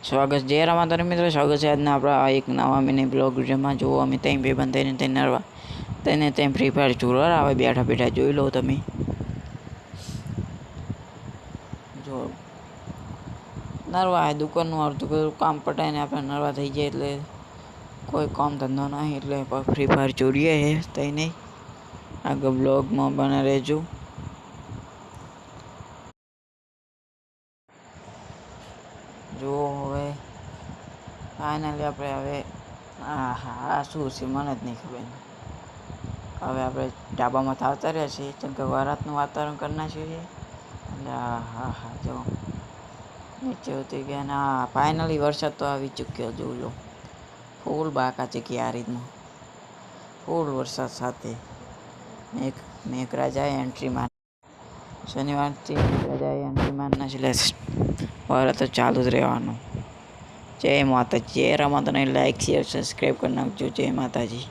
સ્વાગત જય રામાતારી મિત્રો, સ્વાગત છે આજના આપણા એક નવા મિની બ્લોગ જેમાં જુઓ અમે ત્યાં ભાઈબંધ થઈને ત્યાં નરવા તેને ત્યાં ફ્રી ફાયર જોરવાર આવે બેઠા બેઠા જોઈ લો તમે. જો નરવા દુકાનનું અડધું બધું કામ પટાઈને આપણે નરવા થઈ જાય એટલે કોઈ કામ ધંધો નહીં એટલે ફ્રી ફાયર ચોરીએ છે તઈ નહીં. આગળ બ્લોગમાં બને રહેજો. જો હવે ફાઇનલી આપણે હવે હા શું છે મને જ નહીં ખબર. હવે આપણે ડાબામાં આવતા રહ્યા છીએ કેમ કે વરાતનું વાતાવરણ કરી નાખ્યું છે એટલે હા જો નીચે ઉતરી ગયા ને ફાઇનલી વરસાદ તો આવી ચૂક્યો જોઈ લો. ફૂલ બાકા છે ક્યારીમાં ફૂલ વરસાદ સાથે મેઘરાજાએ એન્ટ્રી માર શનિવારથી મેઘરાજાએ એન્ટ્રી મારના એટલે વરસાદ તો ચાલુ જ રહેવાનું. જય માતાજી, જય રામાતાને લાઈક શેર સબસ્ક્રાઈબ કરી નાખજો. જય માતાજી.